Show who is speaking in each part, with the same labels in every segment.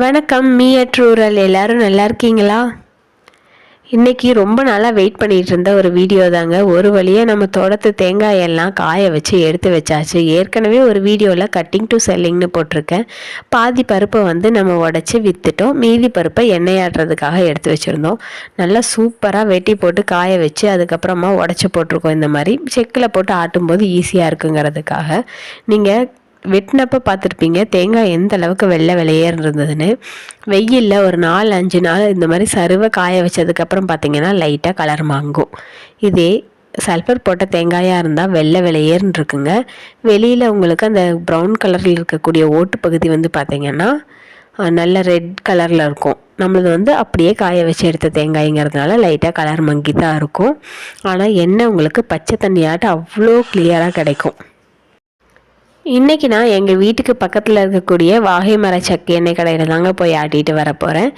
Speaker 1: வணக்கம். Me at rural எல்லாரும் நல்லா இருக்கீங்களா? இன்றைக்கி ரொம்ப நாளாக வெயிட் பண்ணிகிட்டு இருந்த ஒரு வீடியோ தாங்க. ஒரு வழியாக நம்ம தோட்டத்து தேங்காயெல்லாம் காய வச்சு எடுத்து வச்சாச்சு. ஏற்கனவே ஒரு வீடியோவில் கட்டிங் டு செல்லிங்னு போட்டிருக்கேன். பாதி பருப்பை வந்து நம்ம உடச்சி விற்றுட்டோம். மீதி பருப்பை எண்ணெய் ஆட்டுறதுக்காக எடுத்து வச்சுருந்தோம். நல்லா சூப்பராக வெட்டி போட்டு காய வச்சு அதுக்கப்புறமா உடச்சி போட்டிருக்கோம். இந்த மாதிரி செக்கில் போட்டு ஆட்டும்போது ஈஸியாக இருக்குங்கிறதுக்காக. நீங்கள் வெட்டினப்போ பார்த்துருப்பீங்க தேங்காய் எந்த அளவுக்கு வெள்ளை வெளியேறு இருந்ததுன்னு. வெயிலில் ஒரு 4-5 நாள் இந்த மாதிரி சருவை காய வச்சதுக்கப்புறம் பார்த்திங்கன்னா லைட்டாக கலர் மாங்கும். இதே சல்ஃபர் போட்ட தேங்காயாக இருந்தால் வெள்ளை வெளியேறுன்னு இருக்குங்க. வெளியில் உங்களுக்கு அந்த ப்ரௌன் கலரில் இருக்கக்கூடிய ஓட்டு பகுதி வந்து பார்த்திங்கன்னா நல்ல ரெட் கலரில் இருக்கும். நம்மளது வந்து அப்படியே காய வச்சு எடுத்த தேங்காய்ங்கிறதுனால லைட்டாக கலர் மங்கி தான் இருக்கும். ஆனால் எண்ணெய் உங்களுக்கு பச்சை தண்ணியாட்டு அவ்வளோ கிளியராக கிடைக்கும். இன்றைக்கி நான் எங்கள் வீட்டுக்கு பக்கத்தில் இருக்கக்கூடிய வாகை மர சக்கு எண்ணெய் கடையில் தாங்க போய் ஆட்டிகிட்டு வர போகிறேன்.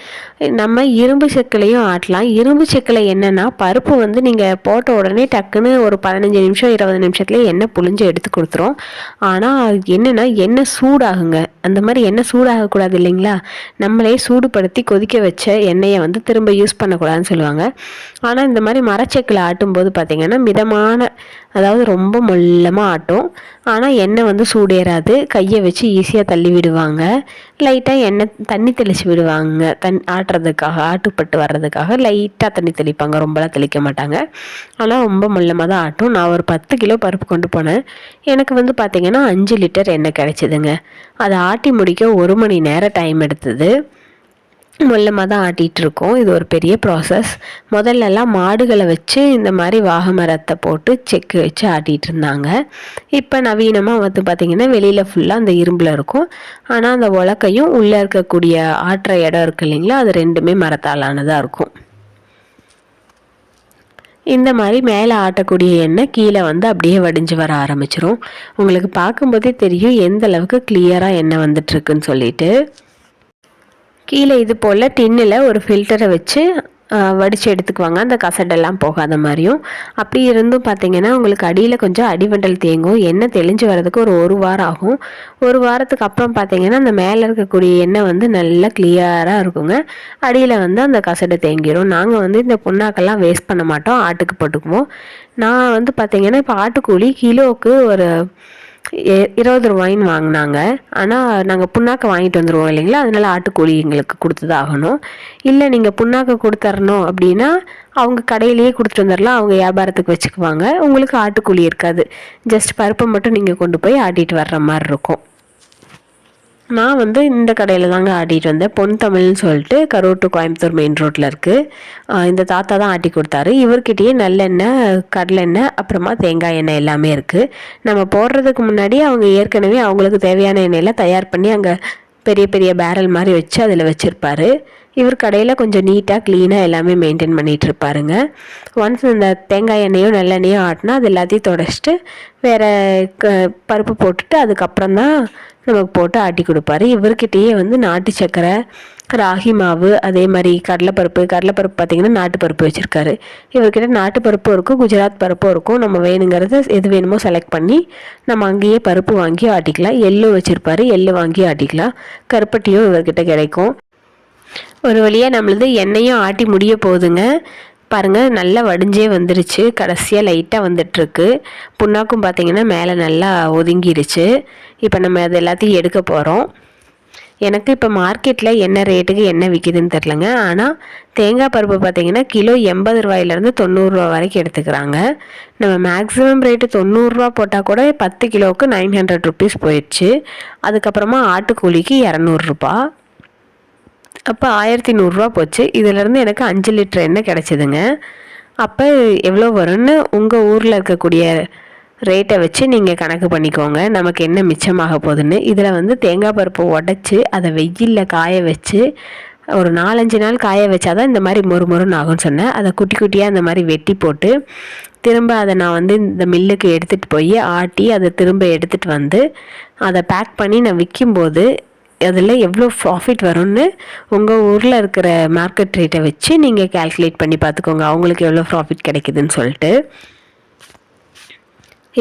Speaker 1: நம்ம இரும்பு செக்குலையும் ஆட்டலாம். இரும்பு செக்கில் என்னென்னா பருப்பு வந்து நீங்கள் போட்ட உடனே டக்குன்னு ஒரு 15 நிமிஷம் 20 நிமிஷத்துலேயே எண்ணெய் புழிஞ்சு எடுத்து கொடுத்துரும். ஆனால் என்னென்னா எண்ணெய் சூடாகுங்க. அந்த மாதிரி எண்ணெய் சூடாகக்கூடாது இல்லைங்களா? நம்மளே சூடுபடுத்தி கொதிக்க வச்ச எண்ணெயை வந்து திரும்ப யூஸ் பண்ணக்கூடாதுன்னு சொல்லுவாங்க. ஆனால் இந்த மாதிரி மரச்செக்கில் ஆட்டும்போது பார்த்திங்கன்னா மிதமான, அதாவது ரொம்ப மொல்லமாக ஆட்டும். ஆனால் எண்ணெய் வந்து சூடேறாது. கையை வச்சு ஈஸியாக தள்ளி விடுவாங்க. லைட்டாக எண்ணெய் தண்ணி தெளித்து விடுவாங்க. ஆட்டுறதுக்காக, ஆட்டுப்பட்டு வர்றதுக்காக லைட்டாக தண்ணி தெளிப்பாங்க. ரொம்பலாம் தெளிக்க மாட்டாங்க. ஆனால் ரொம்ப மொல்லமாக தான் ஆட்டும். நான் ஒரு 10 கிலோ பருப்பு கொண்டு போனேன். எனக்கு வந்து பார்த்திங்கன்னா 5 லிட்டர் எண்ணெய் கிடச்சிதுங்க. அதை ஆட்டி முடிக்க 1 மணி நேரம் டைம் எடுத்தது. மொல்லமாக தான் ஆட்டிகிட்ருக்கோம். இது ஒரு பெரிய ப்ராசஸ். முதல்லலாம் மாடுகளை வச்சு இந்த மாதிரி வாகை மரத்தை போட்டு செக்கு வச்சு ஆட்டிகிட்டு இருந்தாங்க. இப்போ நவீனமாக வந்து பார்த்திங்கன்னா வெளியில் ஃபுல்லாக அந்த இரும்பில் இருக்கும். ஆனால் அந்த உலக்கையும் உள்ளே இருக்கக்கூடிய ஆட்டுற இடம் இருக்குது இல்லைங்களா, அது ரெண்டுமே மரத்தாலானதாக இருக்கும். இந்த மாதிரி மேலே ஆட்டக்கூடிய எண்ணெய் கீழே வந்து அப்படியே வடிஞ்சு வர ஆரம்பிச்சிரும். உங்களுக்கு பார்க்கும்போதே தெரியும் எந்த அளவுக்கு கிளியராக எண்ணெய் வந்துட்டுருக்குன்னு சொல்லிட்டு. கீழே இது போல் டின்னில் ஒரு ஃபில்டரை வச்சு வடித்து எடுத்துக்குவாங்க, அந்த கசடெல்லாம் போகாத மாதிரியும். அப்படி இருந்தும் பார்த்திங்கன்னா உங்களுக்கு அடியில் கொஞ்சம் அடிவண்டல் தேங்கும். எண்ணெய் தெளிஞ்சு வர்றதுக்கு ஒரு வாரம் ஆகும். 1 வாரத்துக்கு அப்புறம் பார்த்திங்கன்னா அந்த மேலே இருக்கக்கூடிய எண்ணெய் வந்து நல்லா கிளியராக இருக்குங்க. அடியில் வந்து அந்த கசடு தேங்கிடும். நாங்கள் வந்து இந்த புண்ணாக்கெல்லாம் வேஸ்ட் பண்ண மாட்டோம், ஆட்டுக்கு போட்டுக்குவோம். நான் வந்து பார்த்திங்கன்னா இப்போ ஆட்டுக்கூலி கிலோவுக்கு ஒரு 20 ரூபாயின்னு வாங்கினாங்க. ஆனால் நாங்கள் புண்ணாக்கை வாங்கிட்டு வந்துடுவோம் இல்லைங்களா, அதனால் ஆட்டுக்கூலி எங்களுக்கு கொடுத்து தான் ஆகணும். இல்லை நீங்கள் புண்ணாக்கை கொடுத்துர்ணும் அப்படின்னா அவங்க கடையிலேயே கொடுத்துட்டு வந்துடலாம், அவங்க வியாபாரத்துக்கு வச்சுக்குவாங்க. உங்களுக்கு ஆட்டுக்கூலி இருக்காது. ஜஸ்ட் பருப்பை மட்டும் நீங்கள் கொண்டு போய் ஆட்டிகிட்டு வர்ற மாதிரி இருக்கும். நான் வந்து இந்த கடையில் தாங்க ஆட்டிகிட்டு வந்தேன். பொன் தமிழ்னு சொல்லிட்டு கரூர் டு கோயம்புத்தூர் மெயின் ரோட்டில் இருக்குது. இந்த தாத்தா தான் ஆட்டி கொடுத்தாரு. இவர்கிட்டயே நல்லெண்ணெய், கடலெண்ணெய், அப்புறமா தேங்காய் எண்ணெய் எல்லாமே இருக்குது. நம்ம போடுறதுக்கு முன்னாடி அவங்க ஏற்கனவே அவங்களுக்கு தேவையான எண்ணெயெல்லாம் தயார் பண்ணி அங்கே பெரிய பெரிய பேரல் மாதிரி வச்சு அதில் வச்சுருப்பாரு. இவர் கடையில் கொஞ்சம் நீட்டாக க்ளீனாக எல்லாமே மெயின்டைன் பண்ணிகிட்டு இருப்பாருங்க. ஒன்ஸ் இந்த தேங்காய் எண்ணெயோ நல்லெண்ணெயோ ஆட்டினா அது எல்லாத்தையும் தொடச்சிட்டு வேறு பருப்பு போட்டுட்டு அதுக்கப்புறம் தான் நமக்கு போட்டு ஆட்டி கொடுப்பாரு. இவர்கிட்டயே வந்து நாட்டு சக்கரை, ராகி மாவு, அதே மாதிரி கடலைப்பருப்பு பார்த்திங்கன்னா நாட்டு பருப்பு வச்சுருக்காரு. இவர்கிட்ட நாட்டு பருப்பும் இருக்கும், குஜராத் பருப்பும் இருக்கும். நம்ம வேணுங்கிறது எது வேணுமோ செலக்ட் பண்ணி நம்ம அங்கேயே பருப்பு வாங்கி ஆட்டிக்கலாம். எள்ளும் வச்சுருப்பாரு, எள்ளு வாங்கி ஆட்டிக்கலாம். கருப்பட்டியும் இவர்கிட்ட கிடைக்கும். ஒரு வழியாக நம்மளது எண்ணெயும் ஆட்டி முடிய போகுதுங்க. பாருங்கள், நல்லா வடிஞ்சே வந்துருச்சு. கடைசியாக லைட்டாக வந்துட்டுருக்கு. புண்ணாக்கும் பார்த்திங்கன்னா மேலே நல்லா ஒதுங்கிருச்சு. இப்போ நம்ம அது எல்லாத்தையும் எடுக்க போகிறோம். எனக்கு இப்போ மார்க்கெட்டில் என்ன ரேட்டுக்கு என்ன விற்கிதுன்னு தெரிலங்க. ஆனால் தேங்காய் பருப்பு பார்த்திங்கன்னா கிலோ 80 ரூபாயிலேருந்து 90 ரூபா வரைக்கும் எடுத்துக்கிறாங்க. நம்ம மேக்ஸிமம் ரேட்டு 90 ரூபா போட்டால் கூட 10 கிலோவுக்கு 900 ருபீஸ் போயிடுச்சு. அதுக்கப்புறமா ஆட்டுக்கூலிக்கு 200 ரூபா. அப்போ 1100 ரூபா போச்சு. இதிலேருந்து எனக்கு 5 லிட்டர் எண்ணெய் கிடச்சிதுங்க. அப்போ எவ்வளோ வரும்னு உங்கள் ஊரில் இருக்கக்கூடிய ரேட்டை வச்சு நீங்கள் கணக்கு பண்ணிக்கோங்க, நமக்கு என்ன மிச்சமாக போகுதுன்னு. இதில் வந்து தேங்காய் பருப்பை உடச்சி அதை வெயிலில் காய வச்சு ஒரு 4-5 நாள் காய வச்சா தான் இந்த மாதிரி மொறுன்னு ஆகும்னு சொன்னேன். அதை குட்டி குட்டியாக இந்த மாதிரி வெட்டி போட்டு திரும்ப அதை நான் வந்து இந்த மில்லுக்கு எடுத்துகிட்டு போய் ஆட்டி அதை திரும்ப எடுத்துகிட்டு வந்து அதை பேக் பண்ணி நான் விற்கும்போது அதில் எவ்வளோ ப்ராஃபிட் வரும்னு உங்கள் ஊரில் இருக்கிற மார்க்கெட் ரேட்டை வச்சு நீங்கள் கால்குலேட் பண்ணி பார்த்துக்கோங்க, அவங்களுக்கு எவ்வளோ ப்ராஃபிட் கிடைக்குதுன்னு சொல்லிட்டு.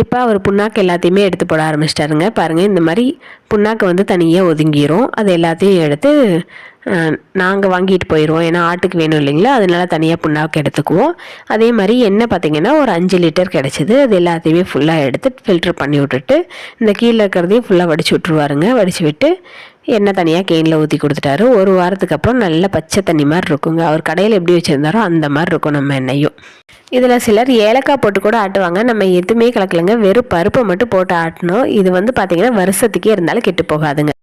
Speaker 1: இப்போ அவர் புண்ணாக்கு எல்லாத்தையுமே எடுத்து போட ஆரம்பிச்சிட்டாருங்க. பாருங்கள், இந்த மாதிரி புண்ணாக்கு வந்து தனியாக ஒதுங்கிரும். அது எல்லாத்தையும் எடுத்து நாங்கள் வாங்கிட்டு போயிடுவோம். ஏன்னா ஆட்டுக்கு வேணும் இல்லைங்களா, அதனால தனியாக புண்ணாக்கு எடுத்துக்குவோம். அதே மாதிரி எண்ணெய் பார்த்திங்கன்னா ஒரு 5 லிட்டர் கிடச்சிது. அது எல்லாத்தையுமே ஃபுல்லாக எடுத்து ஃபில்ட்ரு பண்ணி விட்டுட்டு இந்த கீழே இருக்கிறதையும் ஃபுல்லாக வடித்து விட்ருவாருங்க. வடித்து விட்டு எண்ணெய் தனியாக கேனில் ஊற்றி கொடுத்துட்டாரு. ஒரு வாரத்துக்கு அப்புறம் நல்ல பச்சை தண்ணி மாதிரி இருக்குங்க. அவர் கடையில் எப்படி வச்சுருந்தாரோ அந்த மாதிரி இருக்கும் நம்ம எண்ணெயும். இதில் சிலர் ஏலக்காய் போட்டு கூட ஆட்டுவாங்க. நம்ம எதுவுமே கலக்கலைங்க, வெறும் பருப்பை மட்டும் போட்டு ஆட்டணும். இது வந்து பார்த்திங்கன்னா வருஷத்துக்கே இருந்தாலும் கெட்டு போகாதுங்க.